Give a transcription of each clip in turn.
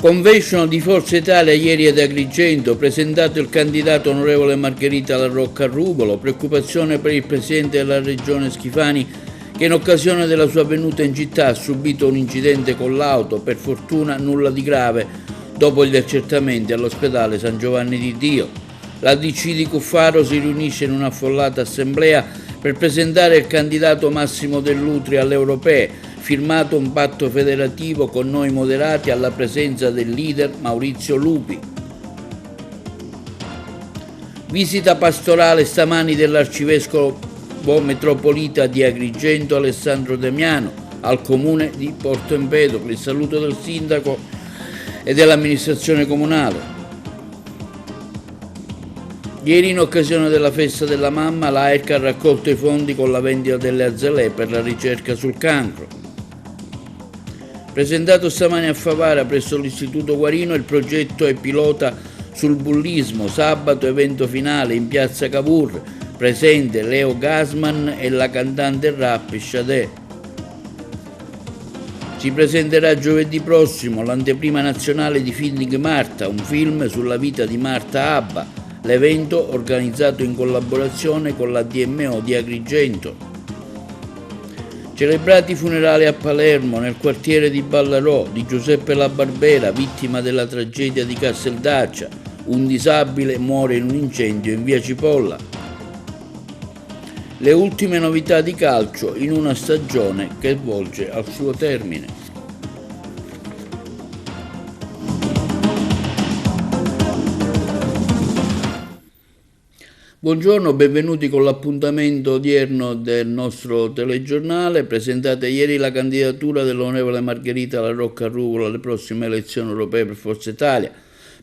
Convention di Forza Italia ieri ad Agrigento, presentato il candidato onorevole Margherita La Rocca Ruvolo, preoccupazione per il presidente della regione Schifani che in occasione della sua venuta in città ha subito un incidente con l'auto, per fortuna nulla di grave, dopo gli accertamenti all'ospedale San Giovanni di Dio. La DC di Cuffaro si riunisce in un'affollata assemblea per presentare il candidato Massimo Dell'Utri alle europee, firmato un patto federativo con noi moderati alla presenza del leader Maurizio Lupi. Visita pastorale stamani dell'arcivescovo metropolita di Agrigento Alessandro Damiano al comune di Porto Empedocle, il saluto del sindaco e dell'amministrazione comunale. Ieri, in occasione della festa della mamma, l'AERC ha raccolto i fondi con la vendita delle azelee per la ricerca sul cancro. Presentato stamani a Favara presso l'Istituto Guarino il progetto e pilota sul bullismo, sabato evento finale in piazza Cavour, presente Leo Gasman e la cantante rap Sade. Si presenterà giovedì prossimo l'anteprima nazionale di Finding Marta, un film sulla vita di Marta Abba, l'evento organizzato in collaborazione con la DMO di Agrigento. Celebrati i funerali a Palermo, nel quartiere di Ballarò, di Giuseppe La Barbera, vittima della tragedia di Casteldaccia. Un disabile muore in un incendio in via Cipolla. Le ultime novità di calcio in una stagione che volge al suo termine. Buongiorno, benvenuti con l'appuntamento odierno del nostro telegiornale. Presentate ieri la candidatura dell'onorevole Margherita La Rocca Ruvolo alle prossime elezioni europee per Forza Italia.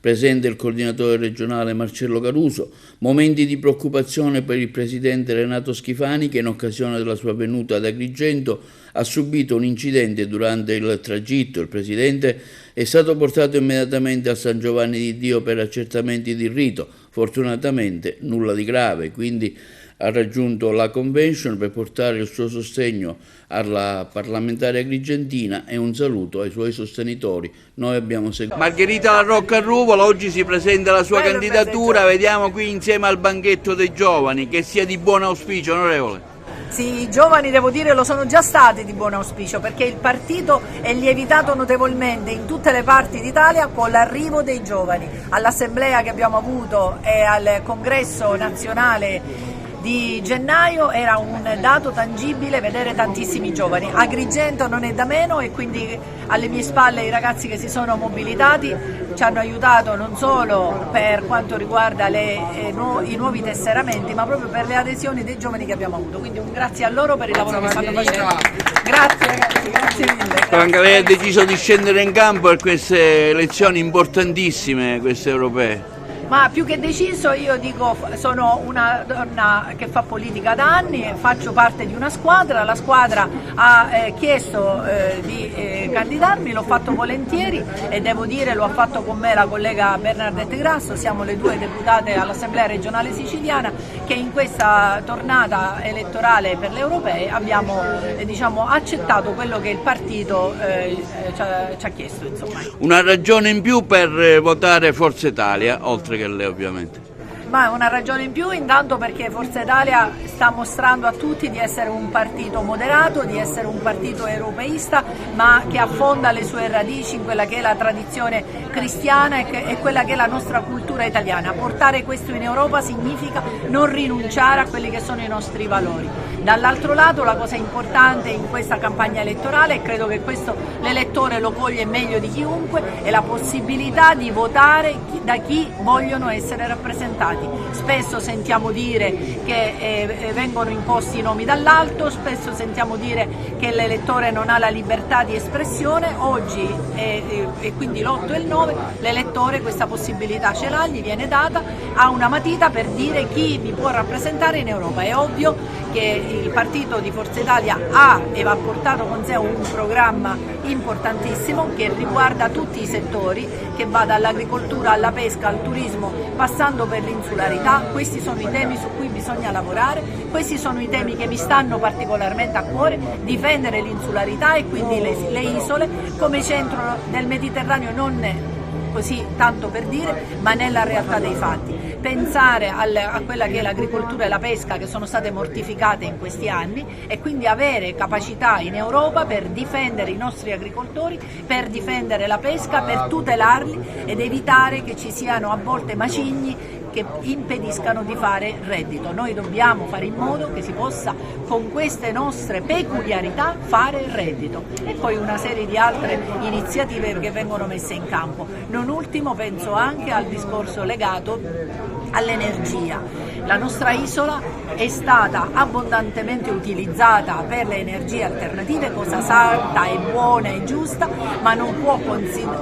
Presente il coordinatore regionale Marcello Caruso. Momenti di preoccupazione per il presidente Renato Schifani che in occasione della sua venuta ad Agrigento ha subito un incidente durante il tragitto. Il presidente è stato portato immediatamente a San Giovanni di Dio per accertamenti di rito. Fortunatamente nulla di grave, quindi ha raggiunto la convention per portare il suo sostegno alla parlamentare agrigentina e un saluto ai suoi sostenitori. Noi abbiamo seguito. Margherita La Rocca Ruvolo, oggi si presenta la sua candidatura, vediamo qui insieme al banchetto dei giovani, che sia di buon auspicio, onorevole. Sì, i giovani devo dire lo sono già stati di buon auspicio perché il partito è lievitato notevolmente in tutte le parti d'Italia con l'arrivo dei giovani. All'assemblea che abbiamo avuto e al congresso nazionale di gennaio era un dato tangibile vedere tantissimi giovani. Agrigento non è da meno e quindi alle mie spalle i ragazzi che si sono mobilitati ci hanno aiutato non solo per quanto riguarda i nuovi tesseramenti ma proprio per le adesioni dei giovani che abbiamo avuto, quindi un grazie a loro per il lavoro che stanno facendo. Grazie ragazzi, grazie mille. Anche lei ha deciso di scendere in campo per queste elezioni importantissime, queste europee. Ma più che deciso, io dico, sono una donna che fa politica da anni, faccio parte di una squadra, la squadra ha chiesto di candidarmi, l'ho fatto volentieri e devo dire lo ha fatto con me la collega Bernadette Grasso, siamo le due deputate all'Assemblea regionale siciliana che in questa tornata elettorale per le europee abbiamo accettato quello che il partito ci ha chiesto. Insomma. Una ragione in più per votare Forza Italia, oltre che lei ovviamente. Ma una ragione in più intanto perché Forza Italia sta mostrando a tutti di essere un partito moderato, di essere un partito europeista, ma che affonda le sue radici in quella che è la tradizione cristiana e quella che è la nostra cultura italiana. Portare questo in Europa significa non rinunciare a quelli che sono i nostri valori. Dall'altro lato la cosa importante in questa campagna elettorale, e credo che questo l'elettore lo coglie meglio di chiunque, è la possibilità di votare da chi vogliono essere rappresentati. Spesso sentiamo dire che vengono imposti i nomi dall'alto, spesso sentiamo dire che l'elettore non ha la libertà di espressione. Oggi e quindi l'8 e il 9 l'elettore questa possibilità ce l'ha, gli viene data, ha una matita per dire chi mi può rappresentare in Europa. È ovvio che il partito di Forza Italia ha e va portato con sé un programma importantissimo che riguarda tutti i settori, che va dall'agricoltura alla pesca al turismo passando per l'insularità. Questi sono i temi su cui bisogna lavorare, questi sono i temi che mi stanno particolarmente a cuore, difendere l'insularità e quindi le isole come centro del Mediterraneo non così tanto per dire, ma nella realtà dei fatti. Pensare a quella che è l'agricoltura e la pesca che sono state mortificate in questi anni e quindi avere capacità in Europa per difendere i nostri agricoltori, per difendere la pesca, per tutelarli ed evitare che ci siano a volte macigni che impediscano di fare reddito. Noi dobbiamo fare in modo che si possa con queste nostre peculiarità fare reddito e poi una serie di altre iniziative che vengono messe in campo. Non ultimo penso anche al discorso legato all'energia. La nostra isola è stata abbondantemente utilizzata per le energie alternative, cosa santa e buona e giusta, ma non può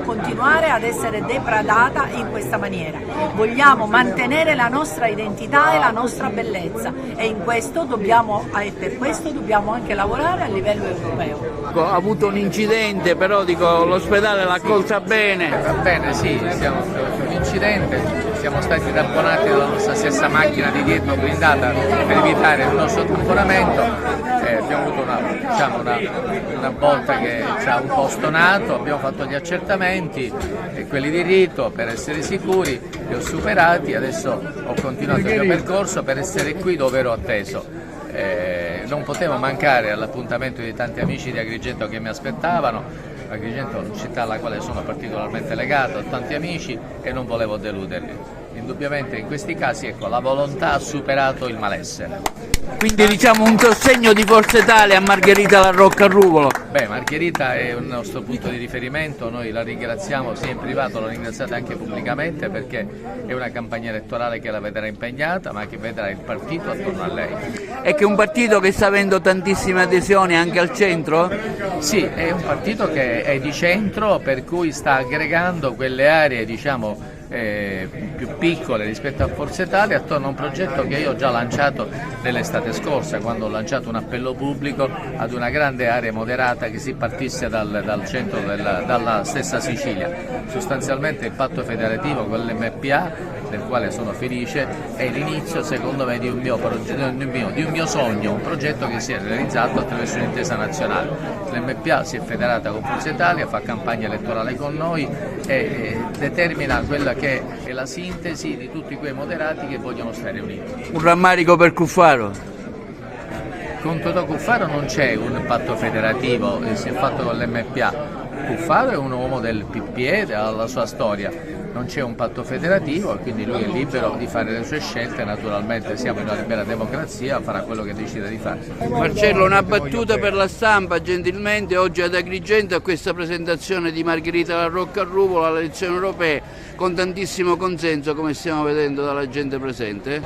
continuare ad essere depredata in questa maniera. Vogliamo mantenere la nostra identità e la nostra bellezza e per questo dobbiamo anche lavorare a livello europeo. Ha avuto un incidente, però l'ospedale l'ha accolta bene. Va bene, sì, un incidente. Siamo stati tamponati dalla nostra stessa macchina di dietro blindata per evitare il nostro tamponamento. Abbiamo avuto una botta che ci ha un po' stonato, abbiamo fatto gli accertamenti, quelli di rito per essere sicuri, li ho superati, adesso ho continuato il mio percorso per essere qui dove ero atteso. Non potevo mancare all'appuntamento di tanti amici di Agrigento che mi aspettavano. Agrigento è una città alla quale sono particolarmente legato, ho tanti amici e non volevo deluderli. Indubbiamente in questi casi la volontà ha superato il malessere. Quindi diciamo un sostegno di Forza Italia a Margherita Larrocca Ruvolo. Beh, Margherita è il nostro punto di riferimento, noi la ringraziamo sia in privato, l'ho ringraziata anche pubblicamente perché è una campagna elettorale che la vedrà impegnata ma che vedrà il partito attorno a lei. È che è un partito che sta avendo tantissime adesioni anche al centro? Sì, è un partito che è di centro, per cui sta aggregando quelle aree più piccole rispetto a Forza Italia attorno a un progetto che io ho già lanciato nell'estate scorsa, quando ho lanciato un appello pubblico ad una grande area moderata che si partisse dal centro dalla stessa Sicilia. Sostanzialmente il patto federativo con l'MPA, del quale sono felice, è l'inizio secondo me di un mio sogno, un progetto che si è realizzato attraverso un'intesa nazionale. L'MPA si è federata con Forza Italia, fa campagna elettorale con noi e determina quella che è la sintesi di tutti quei moderati che vogliono stare uniti. Un rammarico per Cuffaro? Con Totò Cuffaro non c'è un patto federativo, si è fatto con l'MPA. Cuffaro è un uomo del PPE, ha la sua storia. Non c'è un patto federativo e quindi lui è libero di fare le sue scelte, naturalmente siamo in una libera democrazia, farà quello che decide di fare. Marcello, una battuta per la stampa, gentilmente, oggi ad Agrigento a questa presentazione di Margherita Larrocca Ruvolo alle elezioni europee con tantissimo consenso, come stiamo vedendo dalla gente presente.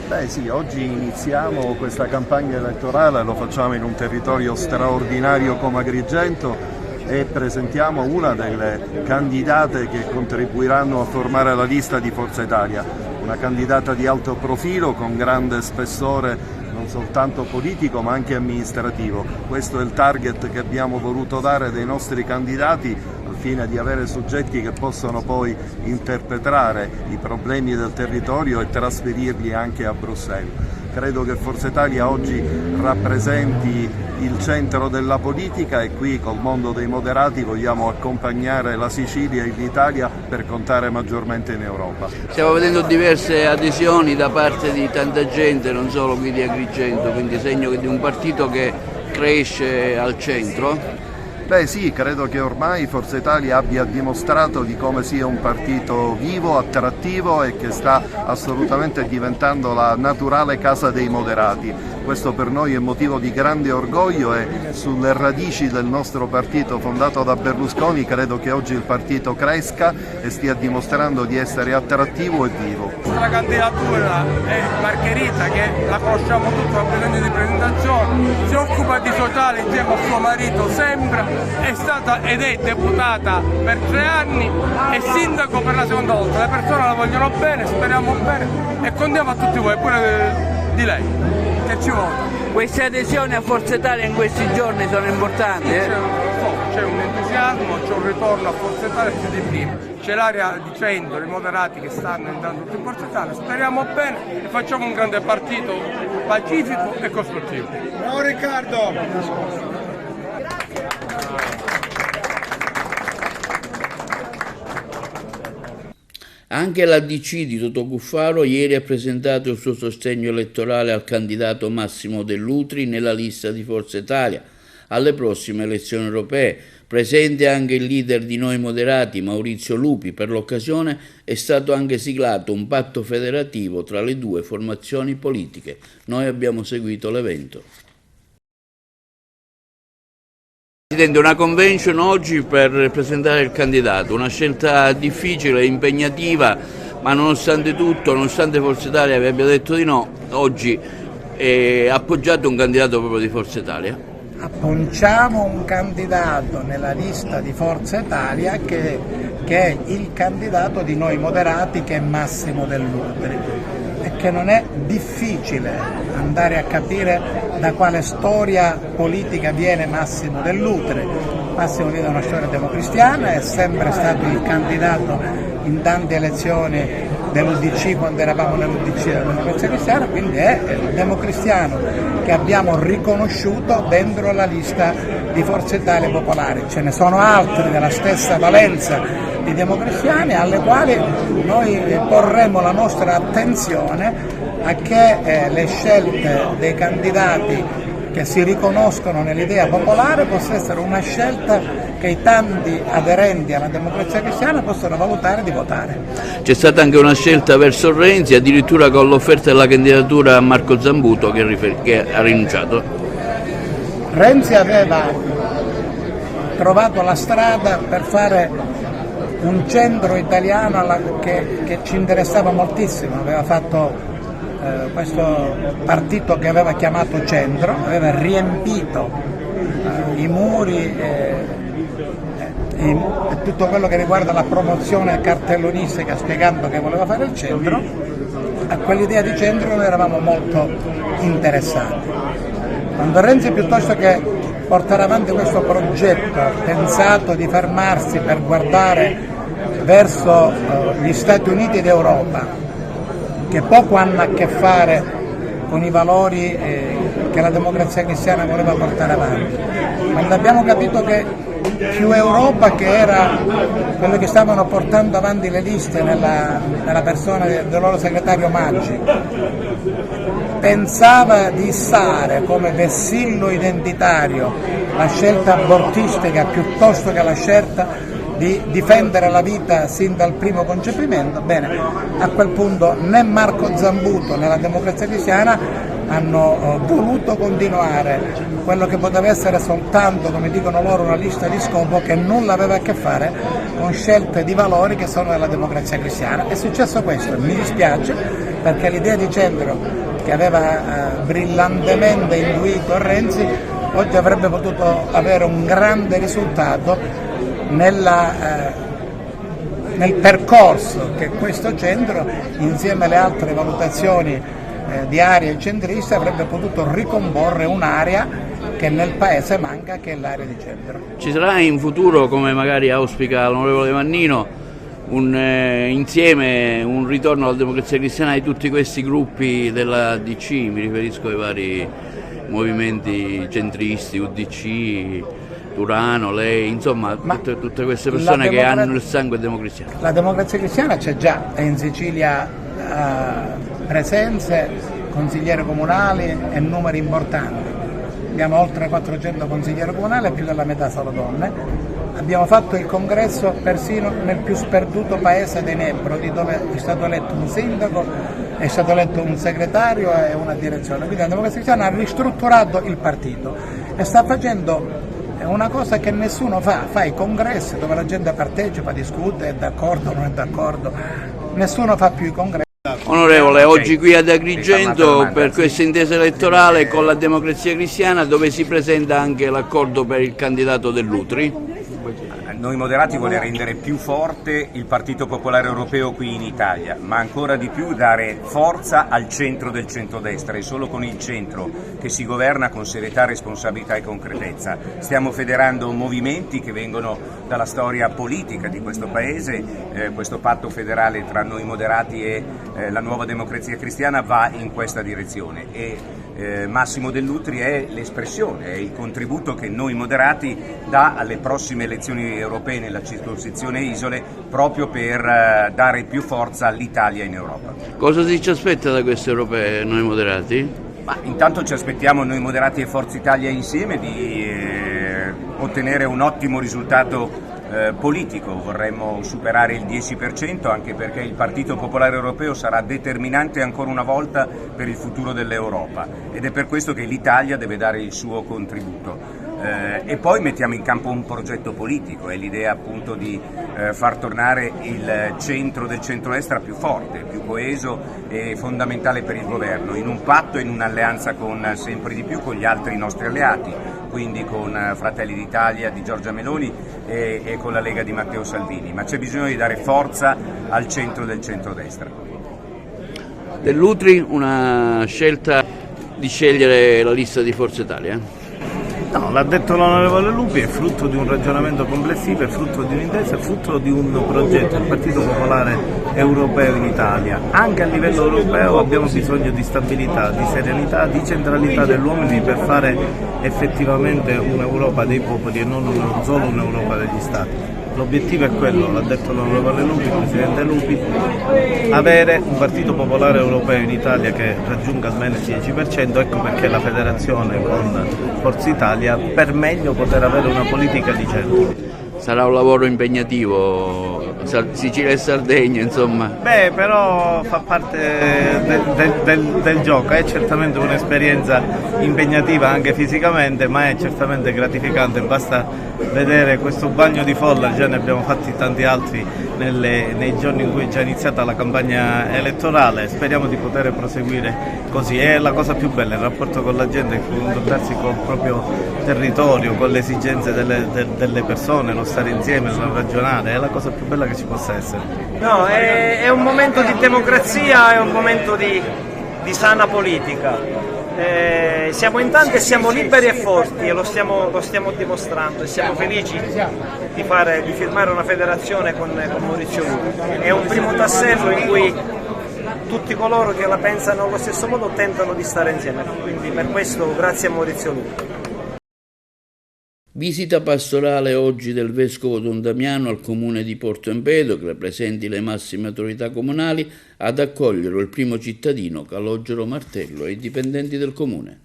Beh sì, oggi iniziamo questa campagna elettorale, lo facciamo in un territorio straordinario come Agrigento e presentiamo una delle candidate che contribuiranno a formare la lista di Forza Italia, una candidata di alto profilo con grande spessore non soltanto politico ma anche amministrativo. Questo è il target che abbiamo voluto dare dei nostri candidati al fine di avere soggetti che possono poi interpretare i problemi del territorio e trasferirli anche a Bruxelles. Credo che Forza Italia oggi rappresenti il centro della politica e qui col mondo dei moderati vogliamo accompagnare la Sicilia e l'Italia per contare maggiormente in Europa. Stiamo vedendo diverse adesioni da parte di tanta gente, non solo qui di Agrigento, quindi segno di un partito che cresce al centro. Beh sì, credo che ormai Forza Italia abbia dimostrato di come sia un partito vivo, attrattivo e che sta assolutamente diventando la naturale casa dei moderati. Questo per noi è motivo di grande orgoglio e sulle radici del nostro partito fondato da Berlusconi credo che oggi il partito cresca e stia dimostrando di essere attrattivo e vivo. La candidatura è Margherita, che la conosciamo tutti, ha bisogno di presentazione, si occupa di sociale insieme a suo marito, sembra. È stata ed è deputata per 3 anni e sindaco per la seconda volta. Le persone la vogliono bene, speriamo bene e contiamo a tutti voi, pure di lei, che ci vota. Queste adesioni a Forza Italia in questi giorni sono importanti? C'è un entusiasmo, c'è un ritorno a Forza Italia più di prima. C'è l'area di centro, i moderati che stanno entrando tutti in Forza Italia, speriamo bene e facciamo un grande partito pacifico e costruttivo. Ciao Riccardo! Anche la DC di Totò Cuffaro ieri ha presentato il suo sostegno elettorale al candidato Massimo Dell'Utri nella lista di Forza Italia alle prossime elezioni europee. Presente anche il leader di Noi Moderati, Maurizio Lupi. Per l'occasione è stato anche siglato un patto federativo tra le due formazioni politiche. Noi abbiamo seguito l'evento. Presidente, una convention oggi per presentare il candidato, una scelta difficile, impegnativa, ma nonostante tutto, nonostante Forza Italia vi abbia detto di no, oggi ha appoggiato un candidato proprio di Forza Italia. Appoggiamo un candidato nella lista di Forza Italia che è il candidato di Noi Moderati, che è Massimo Dell'Utri, e che non è difficile andare a capire da quale storia politica viene Massimo Dell'Utri. Massimo viene da una storia democristiana, è sempre stato il candidato in tante elezioni dell'UDC quando eravamo nell'UDC della Democrazia Cristiana, quindi è il democristiano che abbiamo riconosciuto dentro la lista di Forza Italia Popolare. Ce ne sono altri della stessa valenza di democristiani alle quali noi porremo la nostra attenzione a che le scelte dei candidati che si riconoscono nell'idea popolare possa essere una scelta che i tanti aderenti alla Democrazia Cristiana possono valutare di votare. C'è stata anche una scelta verso Renzi, addirittura con l'offerta della candidatura a Marco Zambuto che ha rinunciato. Renzi aveva trovato la strada per fare un centro italiano che ci interessava moltissimo, aveva fatto questo partito che aveva chiamato Centro, aveva riempito i muri e tutto quello che riguarda la promozione cartellonistica spiegando che voleva fare il centro. A quell'idea di centro noi eravamo molto interessati. Quando Renzi, piuttosto che portare avanti questo progetto, ha pensato di fermarsi per guardare verso gli Stati Uniti d'Europa, che poco hanno a che fare con i valori che la Democrazia Cristiana voleva portare avanti. Quando abbiamo capito che più Europa, che era quello che stavano portando avanti le liste nella persona del loro segretario Maggi, pensava di issare come vessillo identitario la scelta abortistica piuttosto che la scelta di difendere la vita sin dal primo concepimento, bene, a quel punto né Marco Zambuto né la Democrazia Cristiana hanno voluto continuare quello che poteva essere soltanto, come dicono loro, una lista di scopo che nulla aveva a che fare con scelte di valori che sono della Democrazia Cristiana. È successo questo, mi dispiace, perché l'idea di centro che aveva brillantemente intuito Renzi oggi avrebbe potuto avere un grande risultato nel percorso che questo centro, insieme alle altre valutazioni di aree centriste, avrebbe potuto ricomporre un'area che nel paese manca, che è l'area di centro. Ci sarà in futuro, come magari auspica l'onorevole Mannino, insieme un ritorno alla Democrazia Cristiana di tutti questi gruppi della DC, mi riferisco ai vari movimenti centristi, UDC, Turano, lei, insomma tutte queste persone che hanno il sangue democristiano. La Democrazia Cristiana c'è già, è in Sicilia presenze, consiglieri comunali e numeri importanti. Abbiamo oltre 400 consiglieri comunali e più della metà sono donne. Abbiamo fatto il congresso persino nel più sperduto paese dei Nebrodi, dove è stato eletto un sindaco, è stato eletto un segretario e una direzione. Quindi la Democrazia Cristiana ha ristrutturato il partito e sta facendo una cosa che nessuno fa i congressi dove la gente partecipa, discute, è d'accordo o non è d'accordo, nessuno fa più i congressi. Onorevole, oggi qui ad Agrigento per questa intesa elettorale con la Democrazia Cristiana, dove si presenta anche l'accordo per il candidato Dell'Utri. Noi Moderati vuole rendere più forte il Partito Popolare Europeo qui in Italia, ma ancora di più dare forza al centro del centrodestra. È solo con il centro che si governa con serietà, responsabilità e concretezza. Stiamo federando movimenti che vengono dalla storia politica di questo Paese. Questo patto federale tra Noi Moderati e la Nuova Democrazia Cristiana va in questa direzione. E Massimo Dell'Utri è l'espressione, è il contributo che Noi Moderati dà alle prossime elezioni europee nella circoscrizione Isole, proprio per dare più forza all'Italia in Europa. Cosa si ci aspetta da queste europee Noi Moderati? Ma intanto ci aspettiamo Noi Moderati e Forza Italia insieme di ottenere un ottimo risultato politico. Vorremmo superare il 10%, anche perché il Partito Popolare Europeo sarà determinante ancora una volta per il futuro dell'Europa, ed è per questo che l'Italia deve dare il suo contributo. E poi mettiamo in campo un progetto politico, è l'idea appunto di far tornare il centro del centrodestra più forte, più coeso e fondamentale per il governo, in un patto e in un'alleanza con sempre di più con gli altri nostri alleati, quindi con Fratelli d'Italia di Giorgia Meloni e con la Lega di Matteo Salvini, ma c'è bisogno di dare forza al centro del centrodestra. Dell'Utri, una scelta di scegliere la lista di Forza Italia? No, l'ha detto l'onorevole Lupi, è frutto di un ragionamento complessivo, è frutto di un'intesa, è frutto di un progetto, il Partito Popolare Europeo in Italia. Anche a livello europeo abbiamo bisogno di stabilità, di serenità, di centralità dell'uomo per fare effettivamente un'Europa dei popoli e non solo un'Europa degli Stati. L'obiettivo è quello, l'ha detto l'onorevole Lupi, il Presidente Lupi, avere un Partito Popolare Europeo in Italia che raggiunga almeno il 10%, ecco perché la federazione con Forza Italia per meglio poter avere una politica di centro. Sarà un lavoro impegnativo, Sicilia e Sardegna, insomma. Beh, però fa parte del gioco, è certamente un'esperienza impegnativa anche fisicamente, ma è certamente gratificante, basta vedere questo bagno di folla, già ne abbiamo fatti tanti altri nei giorni in cui è già iniziata la campagna elettorale, speriamo di poter proseguire così, è la cosa più bella, il rapporto con la gente, confrontarsi col proprio territorio, con le esigenze delle persone, lo stare insieme, lo ragionare, è la cosa più bella che ci possa essere. No, è un momento di democrazia, è un momento di sana politica. Siamo in tanti e siamo liberi e forti e lo stiamo dimostrando e siamo felici di firmare una federazione con Maurizio Lupi. È un primo tassello in cui tutti coloro che la pensano allo stesso modo tentano di stare insieme, quindi per questo grazie a Maurizio Lupi. Visita pastorale oggi del Vescovo Don Damiano al comune di Porto Empedocle, presenti le massime autorità comunali, ad accogliere il primo cittadino Calogero Martello e i dipendenti del comune.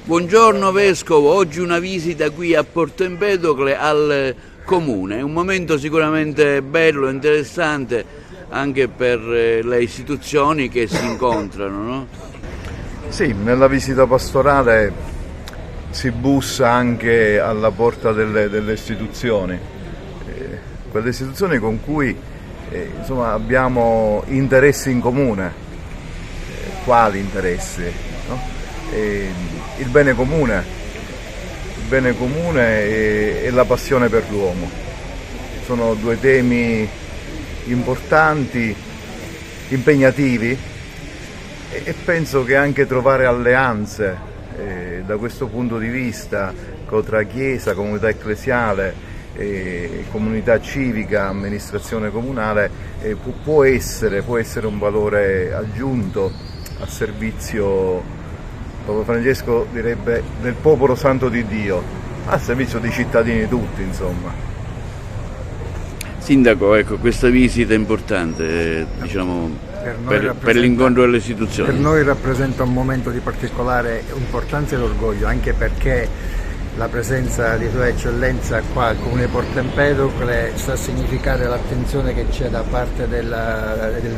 Buongiorno Vescovo, oggi una visita qui a Porto Empedocle al comune, è un momento sicuramente bello, interessante anche per le istituzioni che si incontrano, no? Sì, nella visita pastorale si bussa anche alla porta delle istituzioni, quelle istituzioni con cui insomma, abbiamo interessi in comune. Quali interessi? No? Il bene comune e la passione per l'uomo. Sono due temi importanti, impegnativi e penso che anche trovare alleanze da questo punto di vista tra Chiesa, comunità ecclesiale, comunità civica, amministrazione comunale può essere un valore aggiunto a servizio, Papa Francesco direbbe, del popolo santo di Dio, a servizio dei cittadini tutti, insomma. Sindaco, ecco, questa visita è importante, diciamo, per l'incontro delle istituzioni. Per noi rappresenta un momento di particolare importanza ed orgoglio, anche perché la presenza di Sua Eccellenza qua al Comune di Porto Empedocle sta a significare l'attenzione che c'è da parte del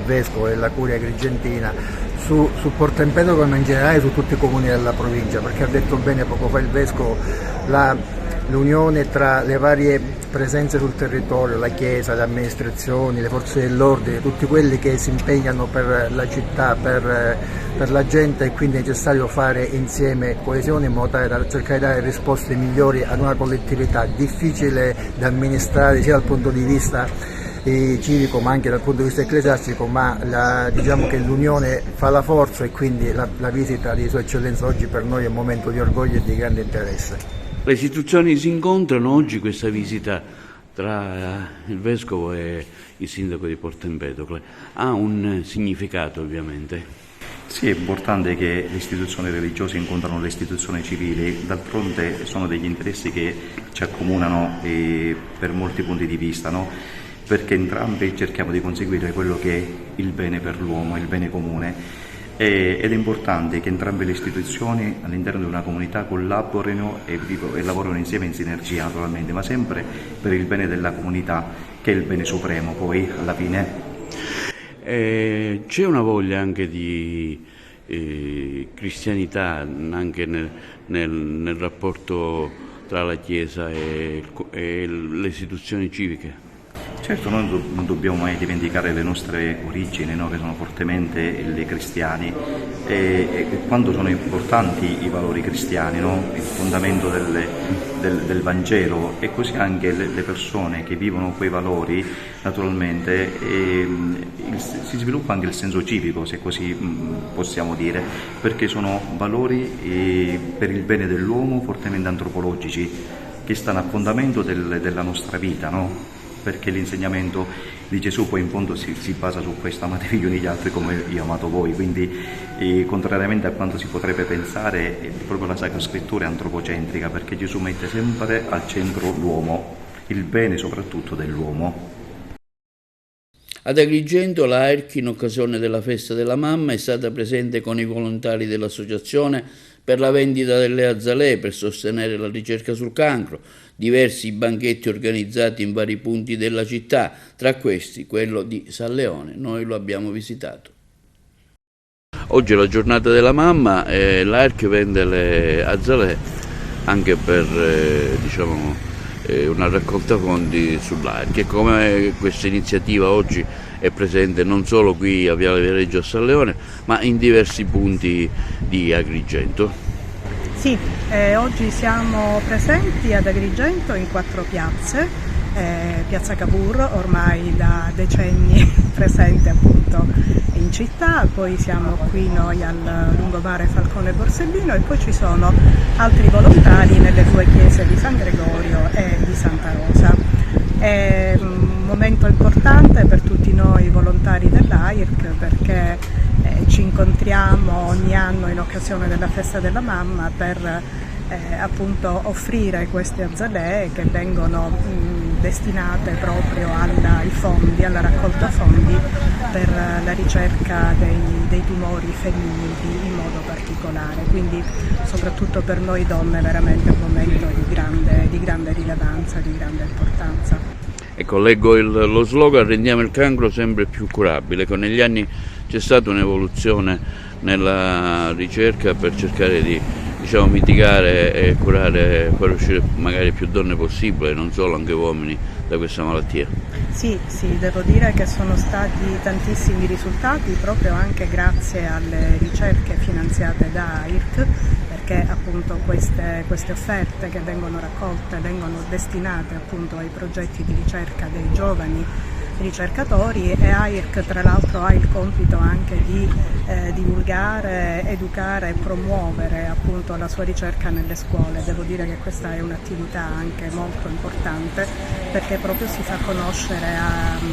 Vescovo e della Curia Agrigentina su Porto Empedocle, ma in generale su tutti i comuni della provincia, perché ha detto bene poco fa il Vescovo, l'unione tra le varie presenze sul territorio, la Chiesa, le amministrazioni, le forze dell'ordine, tutti quelli che si impegnano per la città, per la gente, e quindi è necessario fare insieme coesione in modo tale da cercare di dare risposte migliori ad una collettività difficile da amministrare sia dal punto di vista civico ma anche dal punto di vista ecclesiastico, ma diciamo che l'unione fa la forza, e quindi la visita di Sua Eccellenza oggi per noi è un momento di orgoglio e di grande interesse. Le istituzioni si incontrano oggi, questa visita tra il Vescovo e il Sindaco di Porto Empedocle ha un significato ovviamente. Sì, è importante che le istituzioni religiose incontrano le istituzioni civili, d'altronde sono degli interessi che ci accomunano per molti punti di vista, no? Perché entrambi cerchiamo di conseguire quello che è il bene per l'uomo, il bene comune. Ed è importante che entrambe le istituzioni all'interno di una comunità collaborino e lavorino insieme in sinergia naturalmente, ma sempre per il bene della comunità, che è il bene supremo poi alla fine. C'è una voglia anche di cristianità anche nel rapporto tra la Chiesa e le istituzioni civiche? Certo, noi non dobbiamo mai dimenticare le nostre origini, no? Che sono fortemente le cristiane, e quanto sono importanti i valori cristiani, no? Il fondamento del Vangelo, e così anche le persone che vivono quei valori, naturalmente si sviluppa anche il senso civico, se così possiamo dire, perché sono valori per il bene dell'uomo fortemente antropologici, che stanno a fondamento della nostra vita, no? Perché l'insegnamento di Gesù poi in fondo si basa su questo: amatevi gli uni gli altri come io ho amato voi, quindi contrariamente a quanto si potrebbe pensare, proprio la Sacra Scrittura è antropocentrica, perché Gesù mette sempre al centro l'uomo, il bene soprattutto dell'uomo. Ad Agrigento la AIRC, in occasione della festa della mamma, è stata presente con i volontari dell'associazione per la vendita delle azalee per sostenere la ricerca sul cancro, diversi banchetti organizzati in vari punti della città, tra questi quello di San Leone. Noi lo abbiamo visitato. Oggi è la giornata della mamma e l'AIRC vende le azalee anche per una raccolta fondi sull'AIRC, e come questa iniziativa oggi è presente non solo qui a Viale Viareggio a San Leone, ma in diversi punti di Agrigento. Sì, oggi siamo presenti ad Agrigento in 4 piazze, Piazza Cavour, ormai da decenni presente appunto in città, poi siamo qui noi al lungomare Falcone Borsellino, e poi ci sono altri volontari nelle 2 chiese di San Gregorio e di Santa Rosa. È un momento importante per tutti noi volontari dell'AIRC, perché ci incontriamo ogni anno in occasione della festa della mamma per appunto offrire queste azalee che vengono destinate proprio ai fondi, alla raccolta fondi per la ricerca dei tumori femminili in modo particolare, quindi soprattutto per noi donne veramente un momento di grande rilevanza, di grande importanza. Ecco, leggo lo slogan: rendiamo il cancro sempre più curabile. Negli anni c'è stata un'evoluzione nella ricerca per cercare di mitigare e curare, far uscire magari più donne possibile, non solo, anche uomini, da questa malattia. Sì, devo dire che sono stati tantissimi risultati proprio anche grazie alle ricerche finanziate da AIRC, perché appunto queste offerte che vengono raccolte vengono destinate appunto ai progetti di ricerca dei giovani ricercatori, e AIRC tra l'altro ha il compito anche di divulgare, educare e promuovere appunto la sua ricerca nelle scuole. Devo dire che questa è un'attività anche molto importante, perché proprio si fa conoscere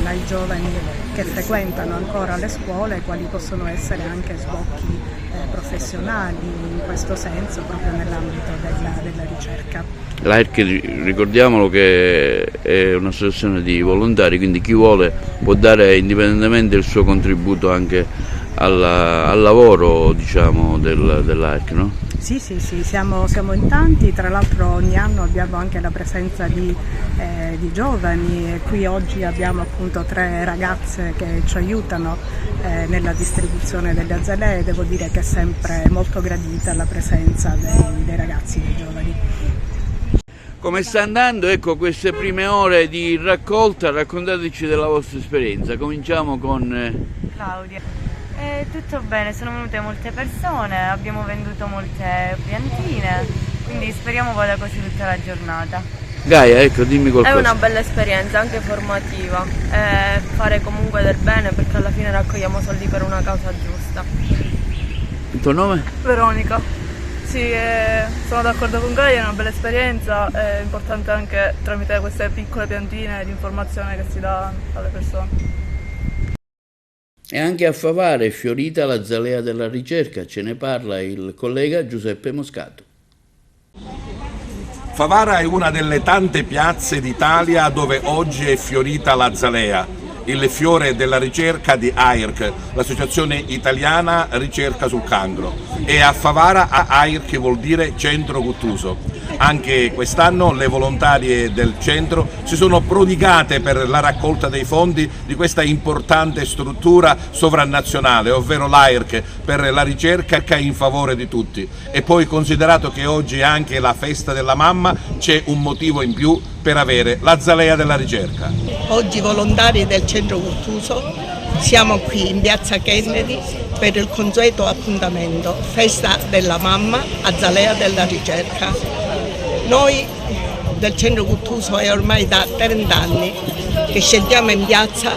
ai giovani che frequentano ancora le scuole quali possono essere anche sbocchi professionali in questo senso, proprio nell'ambito della ricerca. L'AIRC, ricordiamolo, che è un'associazione di volontari, quindi chi vuole può dare indipendentemente il suo contributo anche al lavoro dell'AIRC, no? Sì, siamo in tanti, tra l'altro ogni anno abbiamo anche la presenza di giovani, e qui oggi abbiamo appunto 3 ragazze che ci aiutano nella distribuzione delle azalee. Devo dire che è sempre molto gradita la presenza dei ragazzi, dei giovani. Come sta andando, ecco, queste prime ore di raccolta? Raccontateci della vostra esperienza. Cominciamo con Claudia. Tutto bene, sono venute molte persone, abbiamo venduto molte piantine, quindi speriamo vada così tutta la giornata. Gaia, ecco, dimmi qualcosa. È una bella esperienza, anche formativa, fare comunque del bene, perché alla fine raccogliamo soldi per una causa giusta. Il tuo nome? Veronica. Sì, sono d'accordo con Gaia, è una bella esperienza, è importante anche tramite queste piccole piantine di informazione che si dà alle persone. E anche a Favara è fiorita l'azalea della ricerca, ce ne parla il collega Giuseppe Moscato. Favara è una delle tante piazze d'Italia dove oggi è fiorita l'azalea, il fiore della ricerca di AIRC, l'associazione italiana ricerca sul cancro. E a Favara AIRC vuol dire centro Guttuso. Anche quest'anno le volontarie del centro si sono prodigate per la raccolta dei fondi di questa importante struttura sovranazionale, ovvero l'AIRC, per la ricerca in favore di tutti. E poi, considerato che oggi è anche la festa della mamma, c'è un motivo in più per avere l'azalea della ricerca. Oggi volontari del centro Guttuso siamo qui in piazza Kennedy per il consueto appuntamento Festa della mamma, azalea della ricerca. Noi del centro Guttuso è ormai da 30 anni che scendiamo in piazza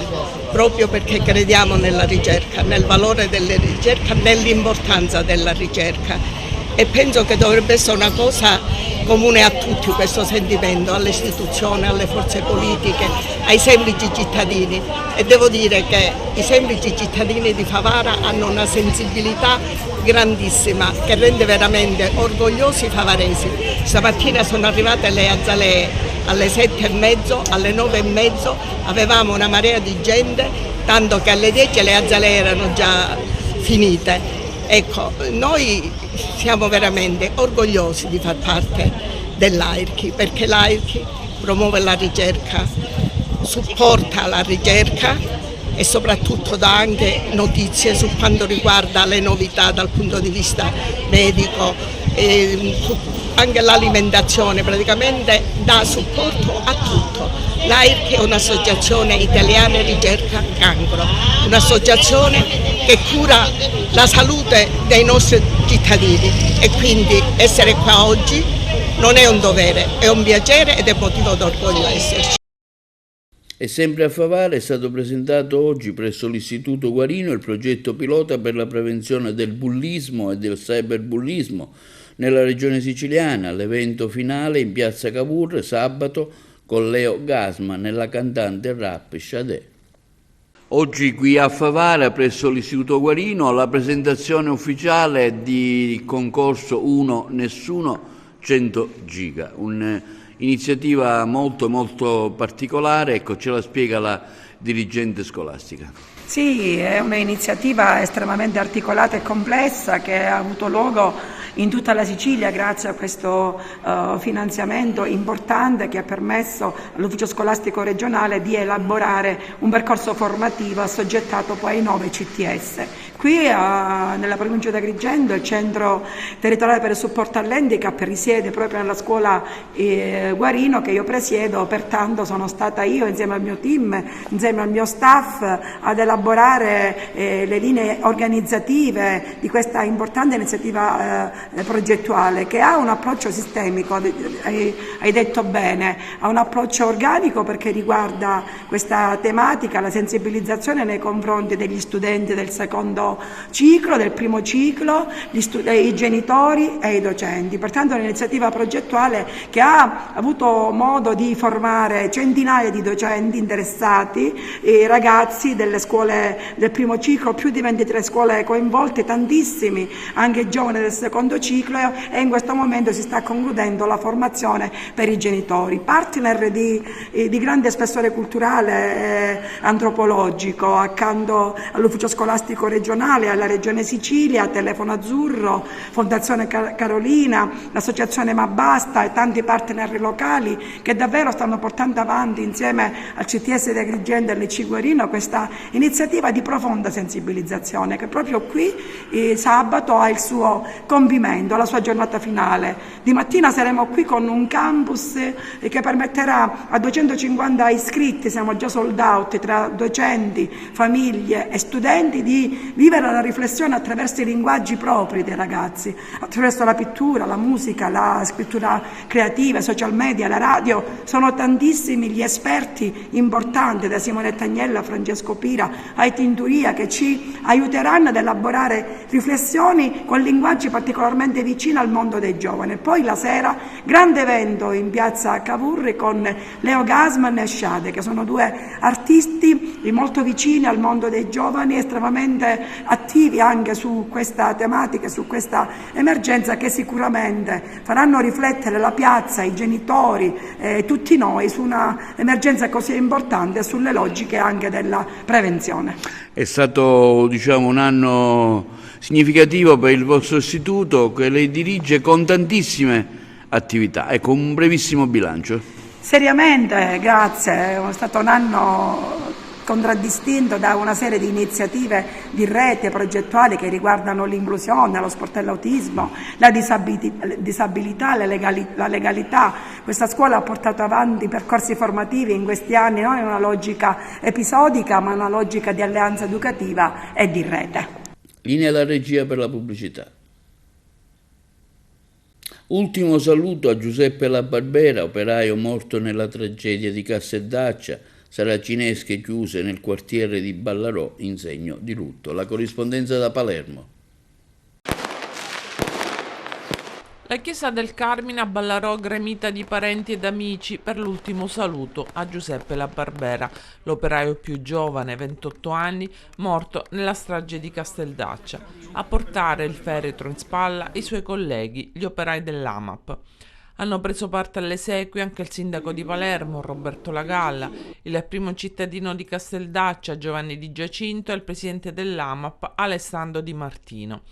proprio perché crediamo nella ricerca, nel valore della ricerca, nell'importanza della ricerca, e penso che dovrebbe essere una cosa comune a tutti questo sentimento, alle istituzioni, alle forze politiche, ai semplici cittadini, e devo dire che i semplici cittadini di Favara hanno una sensibilità grandissima che rende veramente orgogliosi i favaresi. Stamattina sono arrivate le azalee alle 7:30, alle 9:30 avevamo una marea di gente, tanto che alle 10 le azalee erano già finite. Ecco, noi siamo veramente orgogliosi di far parte dell'AIRC, perché l'AIRC promuove la ricerca, supporta la ricerca e soprattutto dà anche notizie su quanto riguarda le novità dal punto di vista medico, anche l'alimentazione, praticamente dà supporto a tutto. L'AIRC è un'associazione italiana ricerca cancro, un'associazione che cura la salute dei nostri cittadini, e quindi essere qua oggi non è un dovere, è un piacere ed è motivo d'orgoglio esserci. E sempre a Favara è stato presentato oggi presso l'Istituto Guarino il progetto pilota per la prevenzione del bullismo e del cyberbullismo nella regione siciliana, l'evento finale in piazza Cavour sabato con Leo Gasman nella cantante rap Sade. Oggi qui a Favara presso l'Istituto Guarino la presentazione ufficiale di concorso 1 Nessuno 100 Giga, un'iniziativa molto particolare, ecco, ce la spiega la dirigente scolastica. Sì, è un'iniziativa estremamente articolata e complessa che ha avuto luogo in tutta la Sicilia grazie a questo finanziamento importante che ha permesso all'ufficio scolastico regionale di elaborare un percorso formativo assoggettato poi ai 9 CTS. Qui nella provincia di Agrigento il centro territoriale per il supporto all'handicap risiede proprio nella scuola Guarino che io presiedo, pertanto sono stata io insieme al mio team, insieme al mio staff ad elaborare le linee organizzative di questa importante iniziativa progettuale che ha un approccio sistemico, hai detto bene, ha un approccio organico perché riguarda questa tematica, la sensibilizzazione nei confronti degli studenti del secondo ciclo, del primo ciclo, i genitori e i docenti. Pertanto è un'iniziativa progettuale che ha avuto modo di formare centinaia di docenti interessati, ragazzi delle scuole del primo ciclo, più di 23 scuole coinvolte, tantissimi anche giovani del secondo ciclo, e in questo momento si sta concludendo la formazione per i genitori. Partner di grande spessore culturale antropologico accanto all'ufficio scolastico regionale, alla Regione Sicilia, Telefono Azzurro, Fondazione Carolina, l'Associazione Ma Basta e tanti partner locali che davvero stanno portando avanti insieme al CTS di Agrigento e all'IC Guarino questa iniziativa di profonda sensibilizzazione che proprio qui sabato ha il suo compimento, la sua giornata finale. Di mattina saremo qui con un campus che permetterà a 250 iscritti, siamo già sold out, tra docenti, famiglie e studenti, di vivere vivere la riflessione attraverso i linguaggi propri dei ragazzi, attraverso la pittura, la musica, la scrittura creativa, i social media, la radio. Sono tantissimi gli esperti importanti, da Simonetta Agnello a Francesco Pira a Tinturia, che ci aiuteranno ad elaborare riflessioni con linguaggi particolarmente vicini al mondo dei giovani. Poi la sera, grande evento in piazza Cavour con Leo Gasman e Sciade, che sono due artisti molto vicini al mondo dei giovani, estremamente attivi anche su questa tematica, su questa emergenza, che sicuramente faranno riflettere la piazza, i genitori, tutti noi su una emergenza così importante e sulle logiche anche della prevenzione. È stato, diciamo, un anno significativo per il vostro istituto, che lei dirige con tantissime attività e con un brevissimo bilancio. Seriamente, grazie, è stato un anno contraddistinto da una serie di iniziative di rete progettuali che riguardano l'inclusione, lo sport e l'autismo, la disabilità, la legalità. Questa scuola ha portato avanti percorsi formativi in questi anni non in una logica episodica, ma in una logica di alleanza educativa e di rete. Linea alla regia per la pubblicità. Ultimo saluto a Giuseppe La Barbera, operaio morto nella tragedia di Casteldaccia, saracinesche chiuse nel quartiere di Ballarò in segno di lutto. La corrispondenza da Palermo. La chiesa del Carmine a Ballarò gremita di parenti ed amici per l'ultimo saluto a Giuseppe La Barbera, l'operaio più giovane, 28 anni, morto nella strage di Casteldaccia. A portare il feretro in spalla i suoi colleghi, gli operai dell'AMAP. Hanno preso parte alle esequie anche il sindaco di Palermo, Roberto Lagalla, il primo cittadino di Casteldaccia, Giovanni Di Giacinto, e il presidente dell'AMAP, Alessandro Di Martino.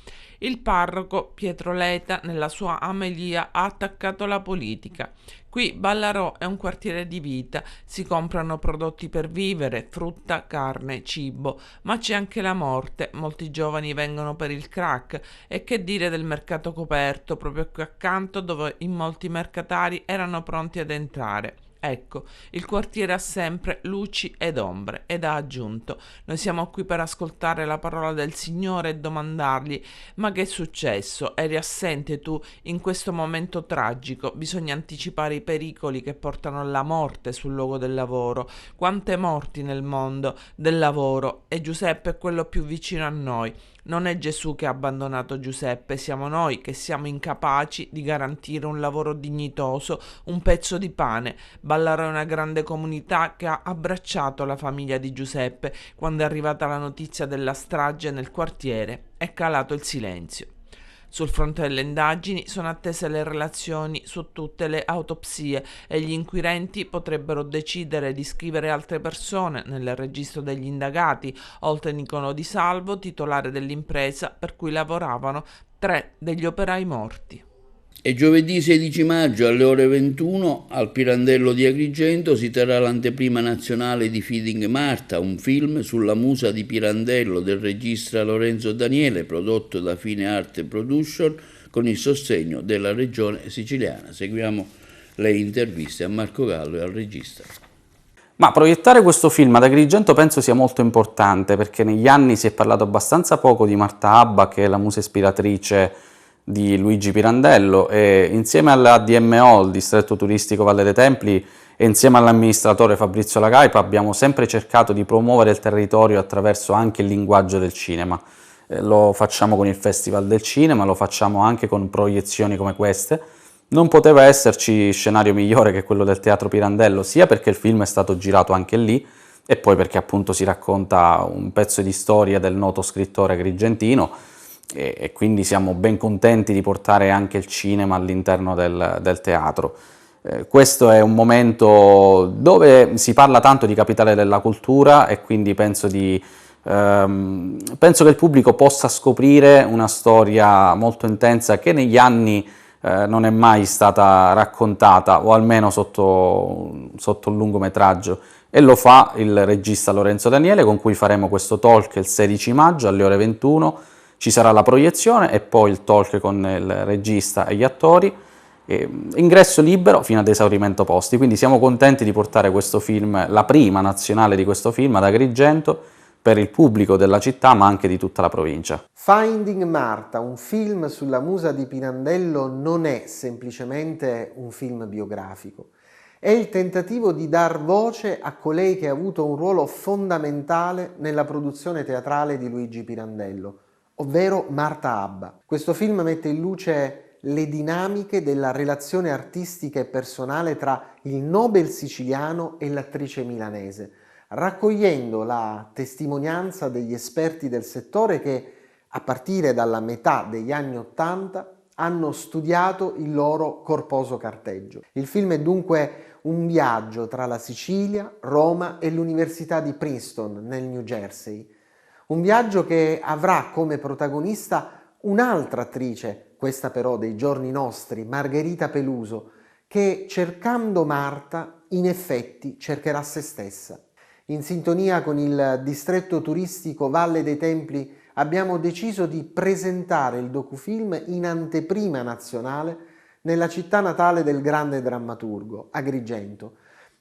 Il parroco Pietro Leta, nella sua amelia, ha attaccato la politica. Qui Ballarò è un quartiere di vita, si comprano prodotti per vivere, frutta, carne, cibo, ma c'è anche la morte, molti giovani vengono per il crack, e che dire del mercato coperto, proprio qui accanto, dove in molti mercatari erano pronti ad entrare. Ecco, il quartiere ha sempre luci ed ombre, ed ha aggiunto: noi siamo qui per ascoltare la parola del Signore e domandargli: ma che è successo? Eri assente tu in questo momento tragico? Bisogna anticipare i pericoli che portano alla morte sul luogo del lavoro. Quante morti nel mondo del lavoro, e Giuseppe è quello più vicino a noi. Non è Gesù che ha abbandonato Giuseppe, siamo noi che siamo incapaci di garantire un lavoro dignitoso, un pezzo di pane. Ballarò è una grande comunità che ha abbracciato la famiglia di Giuseppe. Quando è arrivata la notizia della strage nel quartiere, è calato il silenzio. Sul fronte delle indagini sono attese le relazioni su tutte le autopsie e gli inquirenti potrebbero decidere di iscrivere altre persone nel registro degli indagati, oltre a Nicolò Di Salvo, titolare dell'impresa per cui lavoravano 3 degli operai morti. E giovedì 16 maggio alle ore 21 al Pirandello di Agrigento si terrà l'anteprima nazionale di Feeding Marta, un film sulla musa di Pirandello del regista Lorenzo Daniele, prodotto da Fine Arte Production con il sostegno della regione siciliana. Seguiamo le interviste a Marco Gallo e al regista. Ma proiettare questo film ad Agrigento penso sia molto importante, perché negli anni si è parlato abbastanza poco di Marta Abba, che è la musa ispiratrice di Luigi Pirandello, e insieme alla DMO, il distretto turistico Valle dei Templi, e insieme all'amministratore Fabrizio Lagaipa abbiamo sempre cercato di promuovere il territorio attraverso anche il linguaggio del cinema. Lo facciamo con il Festival del Cinema, lo facciamo anche con proiezioni come queste. Non poteva esserci scenario migliore che quello del Teatro Pirandello, sia perché il film è stato girato anche lì, e poi perché appunto si racconta un pezzo di storia del noto scrittore agrigentino, e quindi siamo ben contenti di portare anche il cinema all'interno del teatro. Questo è un momento dove si parla tanto di capitale della cultura, e quindi penso che il pubblico possa scoprire una storia molto intensa che negli anni non è mai stata raccontata, o almeno sotto un lungometraggio, e lo fa il regista Lorenzo Daniele, con cui faremo questo talk il 16 maggio alle ore 21. Ci sarà la proiezione e poi il talk con il regista e gli attori. Ingresso libero fino ad esaurimento posti, quindi siamo contenti di portare questo film, la prima nazionale di questo film, ad Agrigento. per il pubblico della città ma anche di tutta la provincia. Finding Martha, un film sulla musa di Pirandello, non è semplicemente un film biografico. È il tentativo di dar voce a colei che ha avuto un ruolo fondamentale nella produzione teatrale di Luigi Pirandello, ovvero Martha Abba. Questo film mette in luce le dinamiche della relazione artistica e personale tra il Nobel siciliano e l'attrice milanese, raccogliendo la testimonianza degli esperti del settore che, a partire dalla metà degli anni '80, hanno studiato il loro corposo carteggio. Il film è dunque un viaggio tra la Sicilia, Roma e l'Università di Princeton nel New Jersey. Un viaggio che avrà come protagonista un'altra attrice, questa però dei giorni nostri, Margherita Peluso, che cercando Marta in effetti cercherà se stessa. In sintonia con il distretto turistico Valle dei Templi abbiamo deciso di presentare il docufilm in anteprima nazionale nella città natale del grande drammaturgo, Agrigento,